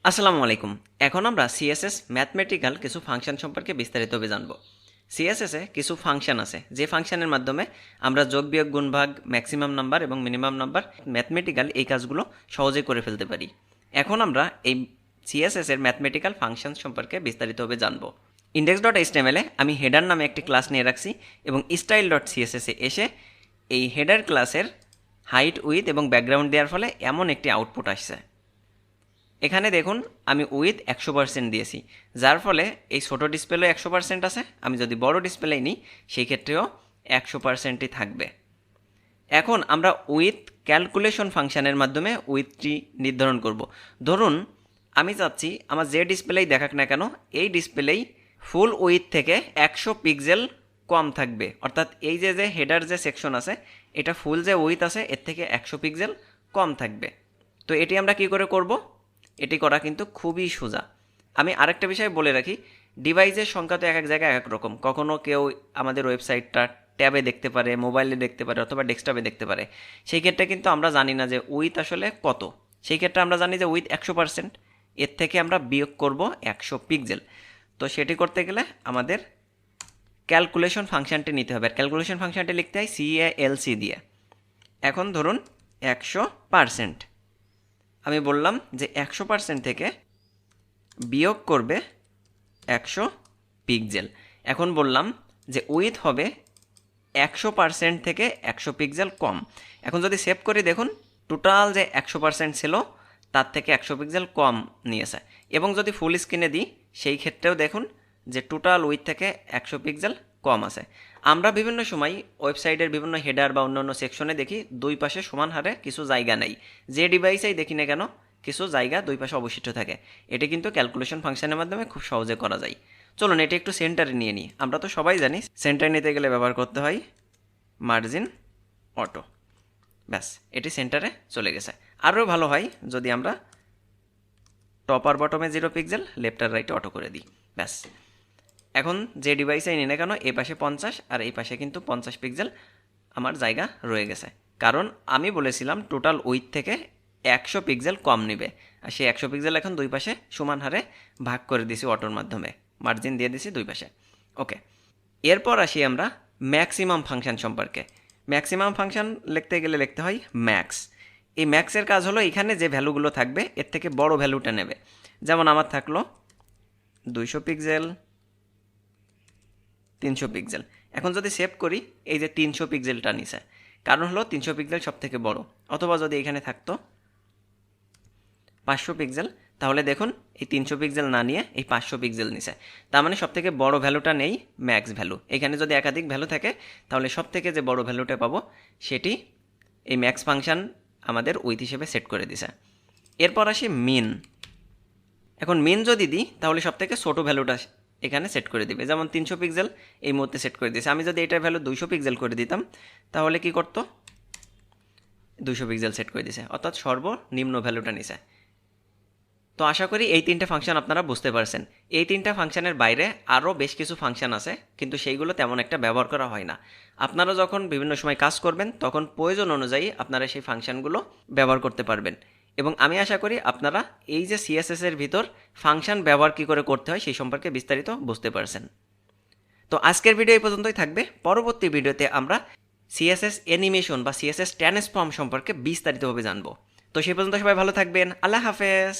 আসসালামু আলাইকুম। এখন আমরা সিএসএস ম্যাথমেটিক্যাল কিছু ফাংশন সম্পর্কে বিস্তারিতভাবে জানব। সিএসএসে কিছু ফাংশন আছে যে ফাংশনের মাধ্যমে আমরা যোগ বিয়োগ গুণ ভাগ ম্যাক্সিমাম নাম্বার এবং মিনিমাম নাম্বার ম্যাথমেটিক্যাল এই কাজগুলো সহজে করে ফেলতে পারি। এখন আমরা এই সিএসএস এর ম্যাথমেটিক্যাল ফাংশন সম্পর্কে বিস্তারিতভাবে জানব। index.html এ আমি হেডার নামে একটি ক্লাস নিয়ে রাখছি এবং style.css এ এসে এই হেডার ক্লাসের হাইট উইথ এবং ব্যাকগ্রাউন্ড দেওয়ার ফলে এমন একটি আউটপুট আসছে। এখানে দেখুন আমি উইথ 100% দিয়েছি, যার ফলে এই ছোটো ডিসপ্লেও 100% আছে। আমি যদি বড় ডিসপ্লে নিই সেই ক্ষেত্রেও 100%ই থাকবে। এখন আমরা উইথ ক্যালকুলেশন ফাংশনের মাধ্যমে উইথটি নির্ধারণ করব। ধরুন আমি চাচ্ছি আমার যে ডিসপ্লেই দেখাক না কেন এই ডিসপ্লেই ফুল উইথ থেকে 100 পিক্সেল কম থাকবে, অর্থাৎ এই যে হেডার যে সেকশন আছে এটা ফুল যে উইথ আছে এর থেকে 100 পিক্সেল কম থাকবে। তো এটি আমরা কি করে করব? এটি করা কিন্তু খুবই সোজা। আমি আরেকটা বিষয় বলে রাখি, ডিভাইসের সংখ্যা তো এক এক জায়গায় এক এক রকম। কখনও কেউ আমাদের ওয়েবসাইটটা ট্যাবে দেখতে পারে, মোবাইলে দেখতে পারে, অথবা ডেস্কটপে দেখতে পারে। সেই ক্ষেত্রে কিন্তু আমরা জানি না যে উইথ আসলে কত। সেই ক্ষেত্রে আমরা জানি যে উইথ 100%, এর থেকে আমরা বিয়োগ করব 100 পিক্সেল। তো সেটি করতে গেলে আমাদের ক্যালকুলেশন ফাংশনটি নিতে হবে। আর ক্যালকুলেশন ফাংশনটি লিখতে হয় CALC দিয়ে। এখন ধরুন 100%, আমি বললাম যে 100% থেকে বিয়োগ করবে 100 পিক্সেল। এখন বললাম যে উইথ হবে 100% থেকে 100 পিক্সেল কম। এখন যদি সেভ করে দেখুন টোটাল যে 100% ছিল তার থেকে 100 পিক্সেল কম নিয়েছে। এবং যদি ফুল স্ক্রিনে দিই সেই ক্ষেত্রেও দেখুন যে টোটাল উইথ থেকে 100 পিক্সেল কম আছে। আমরা বিভিন্ন সময় ওয়েবসাইটের বিভিন্ন হেডার বা অন্যান্য সেকশনে দেখি দুই পাশে সমান হারে কিছু জায়গা নেই। যে ডিভাইসেই দেখি না কেন কিছু জায়গা দুই পাশে অবশিষ্ট থাকে। এটি কিন্তু ক্যালকুলেশন ফাংশনের মাধ্যমে খুব সহজে করা যায়। চলুন এটি একটু সেন্টারে নিয়ে নিই। আমরা তো সবাই জানি সেন্টারে নিতে গেলে ব্যবহার করতে হয় মার্জিন অটো। ব্যাস, এটি সেন্টারে চলে গেছে। আরও ভালো হয় যদি আমরা টপ আর বটমে 0 পিক্সেল, লেফট আর রাইটে অটো করে দিই। ব্যাস, এখন যে ডিভাইসে নিই না কেন এই পাশে 50 আর এই পাশে কিন্তু 50 পিক্সেল আমার জায়গা রয়ে গেছে। কারণ আমি বলেছিলাম টোটাল উইথ থেকে 100 পিক্সেল কম নেবে। আর সেই 100 পিক্সেল এখন দুই পাশে সমান হারে ভাগ করে দিছি অটোর মাধ্যমে, মার্জিন দিয়ে দিছি দুই পাশে। ওকে, এরপর আসি আমরা ম্যাক্সিমাম ফাংশন সম্পর্কে। ম্যাক্সিমাম ফাংশন লিখতে গেলে লিখতে হয় ম্যাক্স। এই ম্যাক্সের কাজ হলো এখানে যে ভ্যালুগুলো থাকবে এর থেকে বড় ভ্যালুটা নেবে। যেমন আমার থাকলো 200 পিক্সেল, 300 পিক্সেল। এখন যদি সেভ করি এই যে 300 পিক্সেলটা নিছে, কারণ হলো 300 পিক্সেল সব থেকে বড়। অথবা যদি এখানে থাকতো 500 পিক্সেল, তাহলে দেখুন এই 300 পিক্সেল না নিয়ে এই 500 পিক্সেল নিছে। তার মানে সব থেকে বড় ভ্যালুটা নেই ম্যাক্স ভ্যালু। এখানে যদি একাধিক ভ্যালু থাকে তাহলে সব থেকে যে বড় ভ্যালুটা পাবো সেটি এই ম্যাক্স ফাংশন আমাদের উইথ হিসেবে সেট করে দিছে। এরপর আসি মিন। এখন মিন যদি দিই তাহলে সব থেকে ছোটো ভ্যালুটা এখানে সেট করে দিবে। যেমন 300 পিক্সেল এই মুহূর্তে সেট করে দিয়েছে। আমি যদি এটার ভ্যালু 200 পিক্সেল করে দিতাম তাহলে কি করতো, 200 পিক্সেল সেট করে দিছে, অর্থাৎ সর্বনিম্ন ভ্যালুটা নিছে। তো আশা করি এই তিনটা ফাংশন আপনারা বুঝতে পারছেন। এই তিনটা ফাংশনের বাইরে আরও বেশ কিছু ফাংশন আছে, কিন্তু সেইগুলো তেমন একটা ব্যবহার করা হয় না। আপনারা যখন বিভিন্ন সময় কাজ করবেন তখন প্রয়োজন অনুযায়ী আপনারা সেই ফাংশনগুলো ব্যবহার করতে পারবেন। এবং আমি আশা করি আপনারা এই যে সিএসএস এর ভিতর ফাংশন ব্যবহার কী করে করতে হয় সেই সম্পর্কে বিস্তারিত বুঝতে পারছেন। তো আজকের ভিডিও এই পর্যন্তই থাকবে। পরবর্তী ভিডিওতে আমরা সিএসএস অ্যানিমেশন বা সিএসএস ট্রান্সফর্ম সম্পর্কে বিস্তারিতভাবে জানবো। তো সেই পর্যন্ত সবাই ভালো থাকবেন। আল্লাহ হাফেজ।